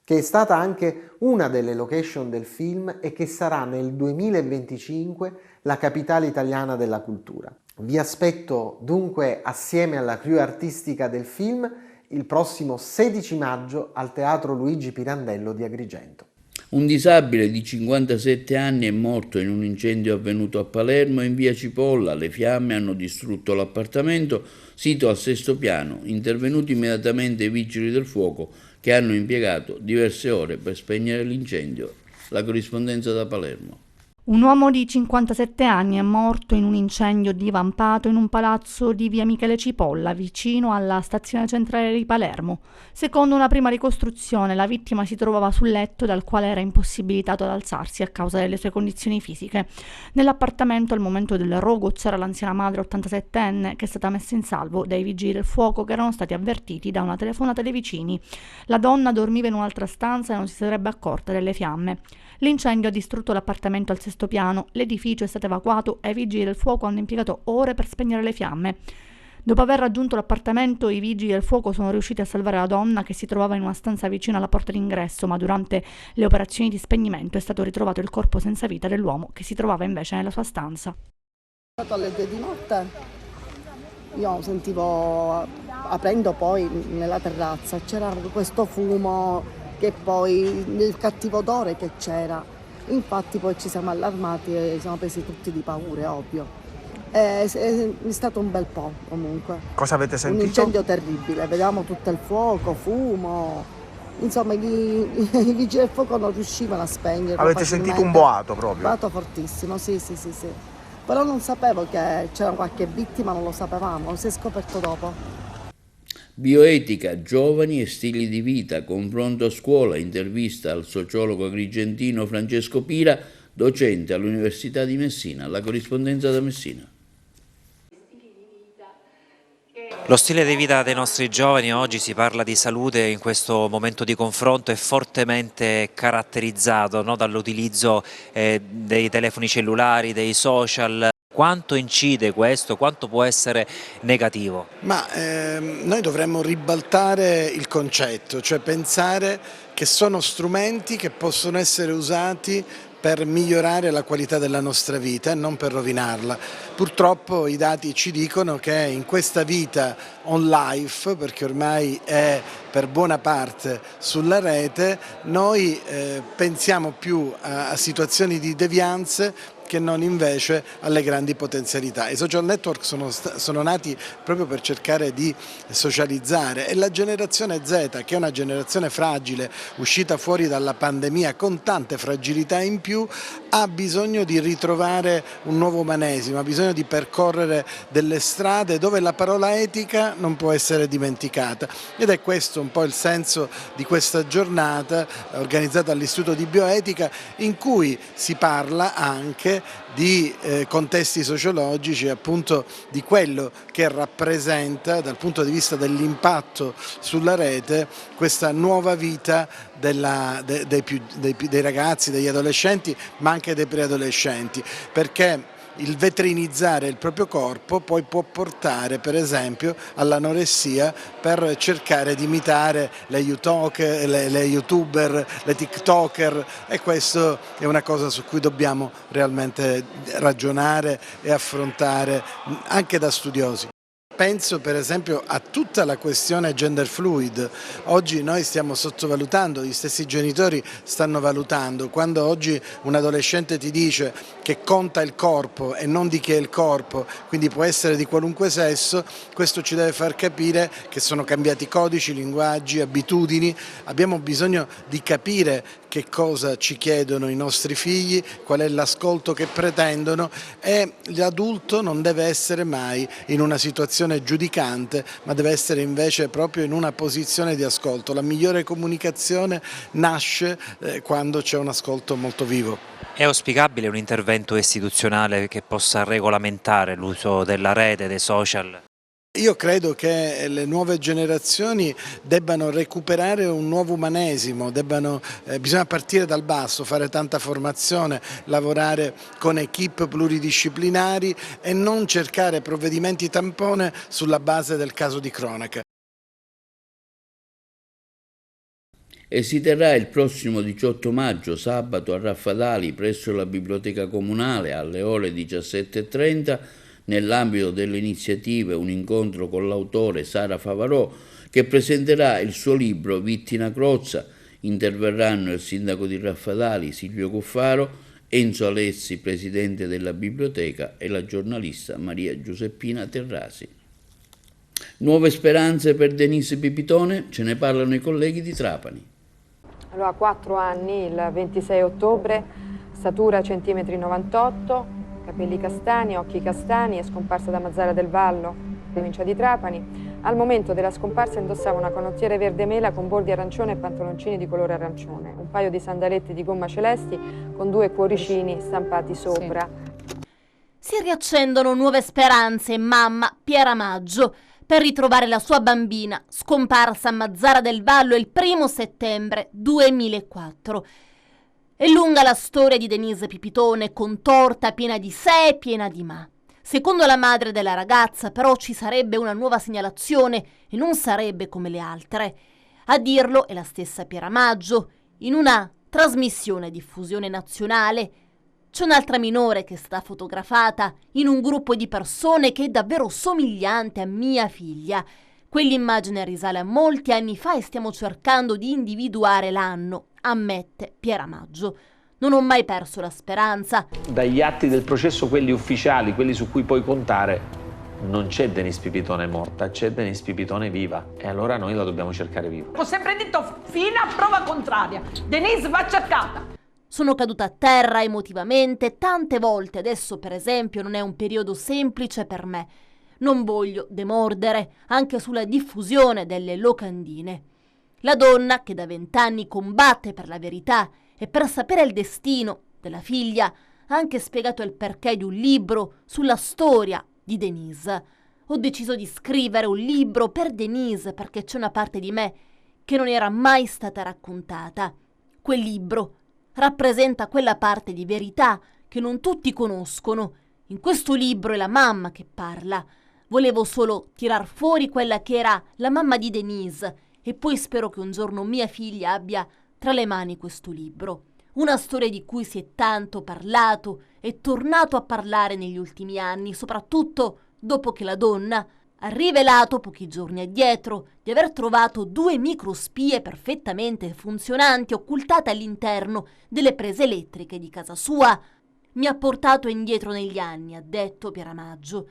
che è stata anche una delle location del film e che sarà nel 2025 la capitale italiana della cultura. Vi aspetto dunque assieme alla crew artistica del film il prossimo 16 maggio al Teatro Luigi Pirandello di Agrigento. Un disabile di 57 anni è morto in un incendio avvenuto a Palermo in via Cipolla. Le fiamme hanno distrutto l'appartamento sito al 6° piano. Intervenuti immediatamente i vigili del fuoco che hanno impiegato diverse ore per spegnere l'incendio. La corrispondenza da Palermo. Un uomo di 57 anni è morto in un incendio divampato in un palazzo di via Michele Cipolla, vicino alla stazione centrale di Palermo. Secondo una prima ricostruzione, la vittima si trovava sul letto dal quale era impossibilitato ad alzarsi a causa delle sue condizioni fisiche. Nell'appartamento al momento del rogo c'era l'anziana madre 87enne che è stata messa in salvo dai vigili del fuoco che erano stati avvertiti da una telefonata dei vicini. La donna dormiva in un'altra stanza e non si sarebbe accorta delle fiamme. L'incendio ha distrutto l'appartamento al 6° piano, l'edificio è stato evacuato e i vigili del fuoco hanno impiegato ore per spegnere le fiamme. Dopo aver raggiunto l'appartamento, i vigili del fuoco sono riusciti a salvare la donna che si trovava in una stanza vicino alla porta d'ingresso, ma durante le operazioni di spegnimento è stato ritrovato il corpo senza vita dell'uomo che si trovava invece nella sua stanza. Alle 2 di notte io sentivo, aprendo poi nella terrazza, c'era questo fumo che poi il cattivo odore che c'era, infatti poi ci siamo allarmati e siamo presi tutti di paura, è ovvio. È stato un bel po' comunque. Cosa avete sentito? Un incendio terribile, vedevamo tutto il fuoco, fumo, insomma i vigili del fuoco non riuscivano a spegnere. Avete sentito un boato proprio? Un boato fortissimo, sì. Però non sapevo che c'era qualche vittima, non lo sapevamo, si è scoperto dopo. Bioetica, giovani e stili di vita, confronto a scuola, intervista al sociologo agrigentino Francesco Pira, docente all'Università di Messina. La corrispondenza da Messina. Lo stile di vita dei nostri giovani, oggi si parla di salute, in questo momento di confronto è fortemente caratterizzato, no, dall'utilizzo dei telefoni cellulari, dei social. Quanto incide questo? Quanto può essere negativo? Noi dovremmo ribaltare il concetto, cioè pensare che sono strumenti che possono essere usati per migliorare la qualità della nostra vita e non per rovinarla. Purtroppo i dati ci dicono che in questa vita on life, perché ormai è per buona parte sulla rete, noi pensiamo più a situazioni di devianze che non invece alle grandi potenzialità. I social network sono nati proprio per cercare di socializzare e la generazione Z, che è una generazione fragile, uscita fuori dalla pandemia con tante fragilità in più, ha bisogno di ritrovare un nuovo umanesimo, ha bisogno di percorrere delle strade dove la parola etica non può essere dimenticata, ed è questo un po' il senso di questa giornata organizzata all'Istituto di Bioetica, in cui si parla anche di contesti sociologici, appunto di quello che rappresenta dal punto di vista dell'impatto sulla rete questa nuova vita dei ragazzi, degli adolescenti, ma anche dei preadolescenti, perché il vetrinizzare il proprio corpo poi può portare per esempio all'anoressia per cercare di imitare le youtuber, le tiktoker, e questo è una cosa su cui dobbiamo realmente ragionare e affrontare anche da studiosi. Penso per esempio a tutta la questione gender fluid. Oggi noi stiamo sottovalutando, gli stessi genitori stanno valutando. Quando oggi un adolescente ti dice che conta il corpo e non di chi è il corpo, quindi può essere di qualunque sesso, questo ci deve far capire che sono cambiati codici, linguaggi, abitudini. Abbiamo bisogno di capire che cosa ci chiedono i nostri figli, qual è l'ascolto che pretendono, e l'adulto non deve essere mai in una situazione giudicante, ma deve essere invece proprio in una posizione di ascolto. La migliore comunicazione nasce quando c'è un ascolto molto vivo. È auspicabile un intervento istituzionale che possa regolamentare l'uso della rete, dei social? Io credo che le nuove generazioni debbano recuperare un nuovo umanesimo, bisogna partire dal basso, fare tanta formazione, lavorare con equip pluridisciplinari e non cercare provvedimenti tampone sulla base del caso di cronaca. E si terrà il prossimo 18 maggio, sabato, a Raffadali, presso la Biblioteca Comunale, alle ore 17:30, nell'ambito delle iniziative un incontro con l'autore Sara Favarò, che presenterà il suo libro Vittina Crozza. Interverranno il sindaco di Raffadali Silvio Cuffaro, Enzo Alessi, presidente della biblioteca, e la giornalista Maria Giuseppina Terrasi. Nuove speranze per Denise Pipitone? Ce ne parlano i colleghi di Trapani. Allora, ha 4 anni, il 26 ottobre, statura centimetri 98, capelli castani, occhi castani, è scomparsa da Mazzara del Vallo, provincia di Trapani. Al momento della scomparsa indossava una canottiera verde mela con bordi arancione e pantaloncini di colore arancione, un paio di sandaletti di gomma celesti con 2 cuoricini stampati sopra. Si riaccendono nuove speranze in mamma Piera Maggio per ritrovare la sua bambina scomparsa a Mazzara del Vallo il 1° settembre 2004. È lunga la storia di Denise Pipitone, contorta, piena di sé e piena di ma. Secondo la madre della ragazza, però, ci sarebbe una nuova segnalazione e non sarebbe come le altre. A dirlo è la stessa Piera Maggio. In una trasmissione diffusione nazionale c'è un'altra minore che sta fotografata in un gruppo di persone che è davvero somigliante a mia figlia. Quell'immagine risale a molti anni fa e stiamo cercando di individuare l'anno, ammette Piera Maggio. Non ho mai perso la speranza. Dagli atti del processo, quelli ufficiali, quelli su cui puoi contare, non c'è Denise Pipitone morta, c'è Denise Pipitone viva. E allora noi la dobbiamo cercare viva. Ho sempre detto fino a prova contraria. Denise va cercata. Sono caduta a terra emotivamente tante volte. Adesso, per esempio, non è un periodo semplice per me. Non voglio demordere anche sulla diffusione delle locandine. La donna che da 20 anni combatte per la verità e per sapere il destino della figlia ha anche spiegato il perché di un libro sulla storia di Denise. Ho deciso di scrivere un libro per Denise perché c'è una parte di me che non era mai stata raccontata. Quel libro rappresenta quella parte di verità che non tutti conoscono. In questo libro è la mamma che parla. Volevo solo tirar fuori quella che era la mamma di Denise e poi spero che un giorno mia figlia abbia tra le mani questo libro. Una storia di cui si è tanto parlato e tornato a parlare negli ultimi anni, soprattutto dopo che la donna ha rivelato pochi giorni addietro di aver trovato 2 microspie perfettamente funzionanti occultate all'interno delle prese elettriche di casa sua. Mi ha portato indietro negli anni, ha detto Piera Maggio.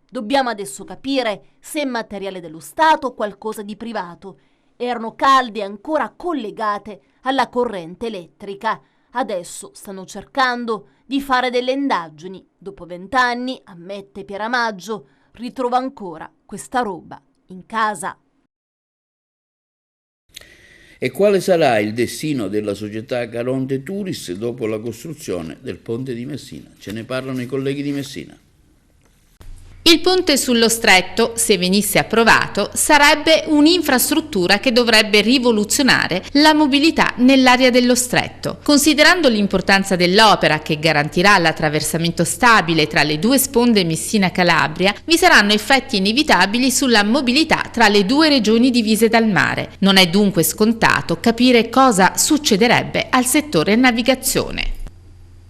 Dobbiamo adesso capire se è materiale dello Stato o qualcosa di privato. Erano calde e ancora collegate alla corrente elettrica. Adesso stanno cercando di fare delle indagini. Dopo 20 anni, ammette Piera Maggio, ritrova ancora questa roba in casa. E quale sarà il destino della società Caronte Tourist dopo la costruzione del ponte di Messina? Ce ne parlano i colleghi di Messina. Il ponte sullo Stretto, se venisse approvato, sarebbe un'infrastruttura che dovrebbe rivoluzionare la mobilità nell'area dello Stretto. Considerando l'importanza dell'opera, che garantirà l'attraversamento stabile tra le due sponde Messina-Calabria, vi saranno effetti inevitabili sulla mobilità tra le due regioni divise dal mare. Non è dunque scontato capire cosa succederebbe al settore navigazione.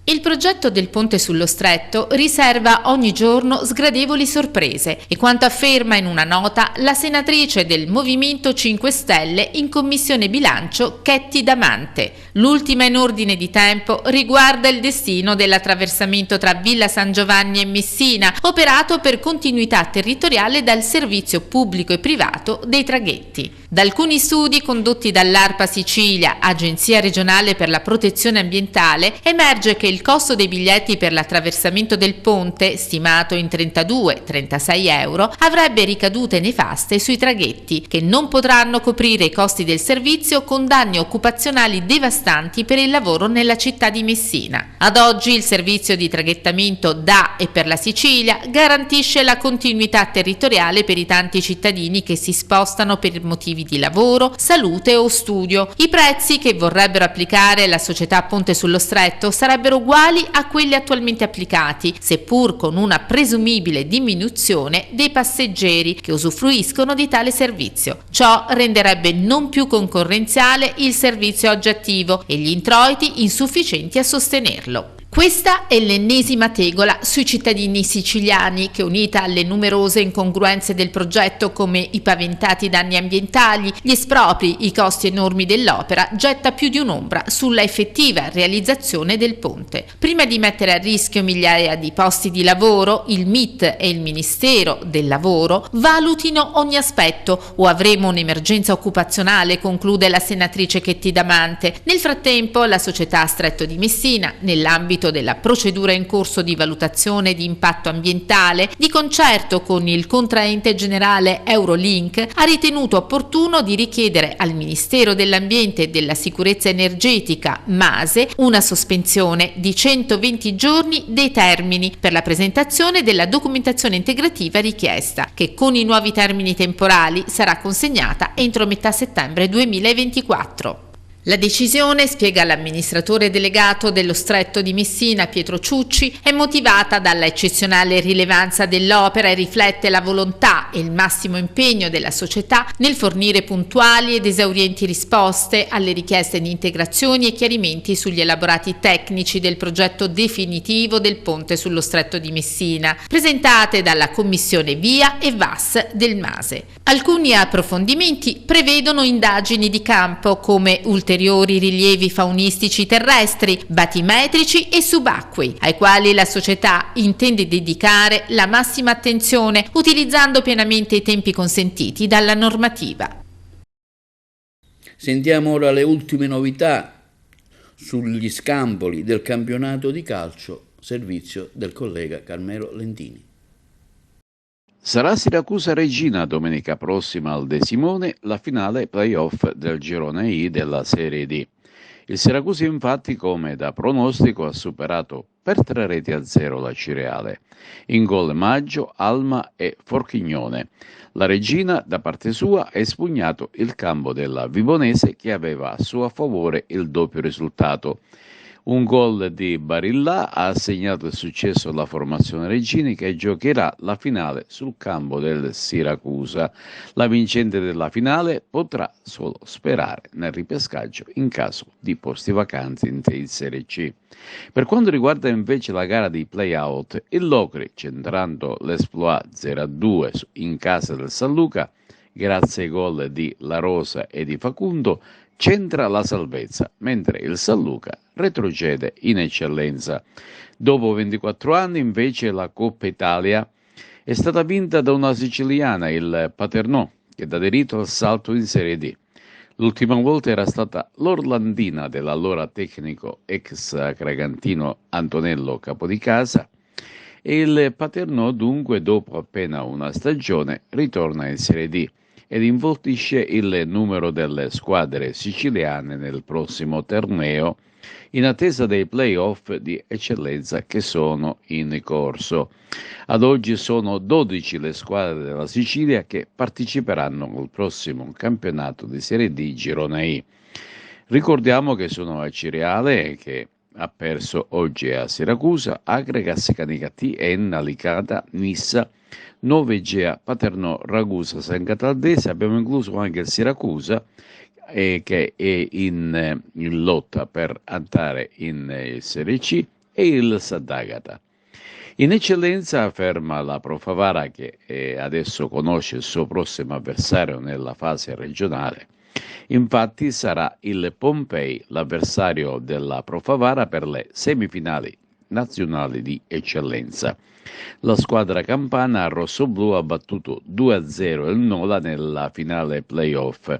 Il progetto del ponte sullo Stretto riserva ogni giorno sgradevoli sorprese e quanto afferma in una nota la senatrice del Movimento 5 Stelle in Commissione Bilancio Chetti Damante. L'ultima in ordine di tempo riguarda il destino dell'attraversamento tra Villa San Giovanni e Messina, operato per continuità territoriale dal servizio pubblico e privato dei traghetti. Da alcuni studi condotti dall'ARPA Sicilia, Agenzia regionale per la protezione ambientale, emerge che il costo dei biglietti per l'attraversamento del ponte, stimato in 32-36 euro, avrebbe ricadute nefaste sui traghetti, che non potranno coprire i costi del servizio con danni occupazionali devastanti per il lavoro nella città di Messina. Ad oggi il servizio di traghettamento da e per la Sicilia garantisce la continuità territoriale per i tanti cittadini che si spostano per motivi di lavoro, salute o studio. I prezzi che vorrebbero applicare la società Ponte sullo Stretto sarebbero uguali a quelli attualmente applicati, seppur con una presumibile diminuzione dei passeggeri che usufruiscono di tale servizio. Ciò renderebbe non più concorrenziale il servizio oggi attivo e gli introiti insufficienti a sostenerlo. Questa è l'ennesima tegola sui cittadini siciliani che, unita alle numerose incongruenze del progetto come i paventati danni ambientali, gli espropri, i costi enormi dell'opera, getta più di un'ombra sulla effettiva realizzazione del ponte. Prima di mettere a rischio migliaia di posti di lavoro, il MIT e il Ministero del Lavoro valutino ogni aspetto o avremo un'emergenza occupazionale, conclude la senatrice Chetti Damante. Nel frattempo la società Stretto di Messina, nell'ambito della procedura in corso di valutazione di impatto ambientale, di concerto con il contraente generale Eurolink, ha ritenuto opportuno di richiedere al Ministero dell'Ambiente e della Sicurezza Energetica, MASE, una sospensione di 120 giorni dei termini per la presentazione della documentazione integrativa richiesta, che con i nuovi termini temporali sarà consegnata entro metà settembre 2024. La decisione, spiega l'amministratore delegato dello Stretto di Messina Pietro Ciucci, è motivata dalla eccezionale rilevanza dell'opera e riflette la volontà e il massimo impegno della società nel fornire puntuali ed esaurienti risposte alle richieste di integrazioni e chiarimenti sugli elaborati tecnici del progetto definitivo del ponte sullo Stretto di Messina, presentate dalla Commissione Via e VAS del MASE. Alcuni approfondimenti prevedono indagini di campo come ulteriori rilievi faunistici terrestri, batimetrici e subacquei, ai quali la società intende dedicare la massima attenzione, utilizzando pienamente i tempi consentiti dalla normativa. Sentiamo ora le ultime novità sugli scampoli del campionato di calcio, servizio del collega Carmelo Lentini. Sarà Siracusa-Reggina domenica prossima al De Simone la finale play-off del girone I della Serie D. Il Siracusa infatti, come da pronostico, ha superato per 3-0 la Cireale. In gol Maggio, Alma e Forchignone. La Reggina, da parte sua, ha espugnato il campo della Vibonese che aveva a suo favore il doppio risultato. Un gol di Barillà ha assegnato il successo alla formazione Reggini, che giocherà la finale sul campo del Siracusa. La vincente della finale potrà solo sperare nel ripescaggio in caso di posti vacanti in Serie C. Per quanto riguarda invece la gara di play-out, il Locri, centrando l'Esploit 0-2 in casa del San Luca, grazie ai gol di La Rosa e di Facundo, centra la salvezza, mentre il San Luca retrocede in eccellenza. Dopo 24 anni, invece, la Coppa Italia è stata vinta da una siciliana, il Paternò, che dà diritto al salto in Serie D. L'ultima volta era stata l'Orlandina dell'allora tecnico ex cragantino Antonello Capodicasa, e il Paternò dunque, dopo appena una stagione, ritorna in Serie D. ed involtisce il numero delle squadre siciliane nel prossimo torneo in attesa dei play-off di eccellenza che sono in corso. Ad oggi sono 12 le squadre della Sicilia che parteciperanno al prossimo campionato di Serie D Girone I. Ricordiamo che sono a Cireale, che ha perso oggi a Siracusa, Agregas, Canicattì, Enna, Licata, Nissa, Novegea, Paternò, Ragusa, San Cataldese. Abbiamo incluso anche il Siracusa, che è in lotta per andare in Serie C, e il Sant'Agata. In eccellenza ferma la Pro Favara, che adesso conosce il suo prossimo avversario nella fase regionale. Infatti sarà il Pompei l'avversario della Pro Favara per le semifinali nazionali di eccellenza. La squadra campana rossoblù ha battuto 2-0 il Nola nella finale playoff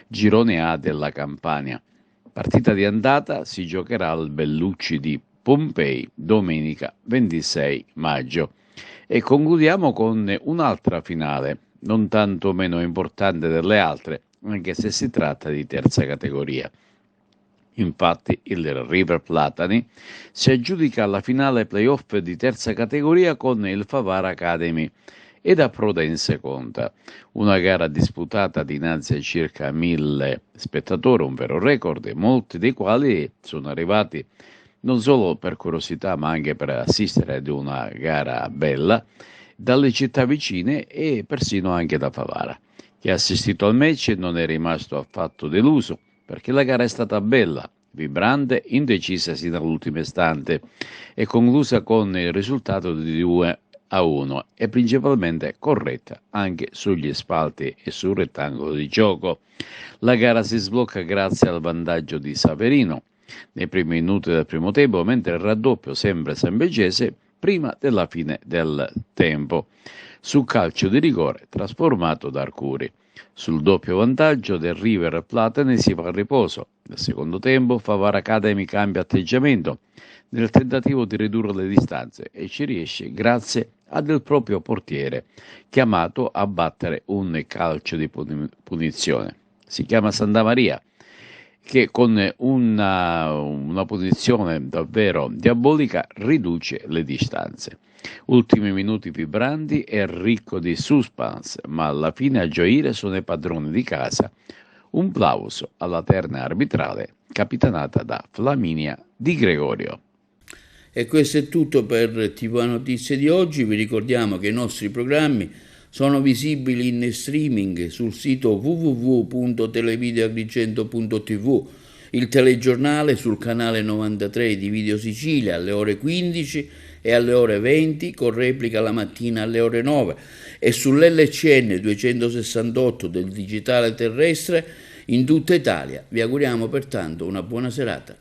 Girone A della Campania. Partita di andata si giocherà al Bellucci di Pompei domenica 26 maggio. E concludiamo con un'altra finale, non tanto meno importante delle altre, anche se si tratta di terza categoria. Infatti il River Platani si aggiudica la finale playoff di terza categoria con il Favara Academy ed approda in seconda. Una gara disputata dinanzi a circa 1000 spettatori, un vero record, molti dei quali sono arrivati non solo per curiosità ma anche per assistere ad una gara bella dalle città vicine e persino anche da Favara. Chi ha assistito al match non è rimasto affatto deluso, perché la gara è stata bella, vibrante, indecisa sino all'ultimo istante e conclusa con il risultato di 2-1 e principalmente corretta anche sugli spalti e sul rettangolo di gioco. La gara si sblocca grazie al vantaggio di Saverino nei primi minuti del primo tempo, mentre il raddoppio sembra sambegese prima della fine del tempo, su calcio di rigore trasformato da Arcuri. Sul doppio vantaggio del River Platani si fa a riposo. Nel secondo tempo Favara Academy cambia atteggiamento nel tentativo di ridurre le distanze e ci riesce grazie ad il proprio portiere, chiamato a battere un calcio di punizione. Si chiama Santa Maria, che con una punizione davvero diabolica riduce le distanze. Ultimi minuti vibranti e ricco di suspense, ma alla fine a gioire sono i padroni di casa. Un plauso alla terna arbitrale capitanata da Flaminia Di Gregorio. E questo è tutto per TV Notizie di oggi. Vi ricordiamo che i nostri programmi sono visibili in streaming sul sito www.televideoagrigento.tv, il telegiornale sul canale 93 di Video Sicilia alle ore 15 e alle ore 20, con replica la mattina alle ore 9, e sull'LCN 268 del digitale terrestre in tutta Italia. Vi auguriamo pertanto una buona serata.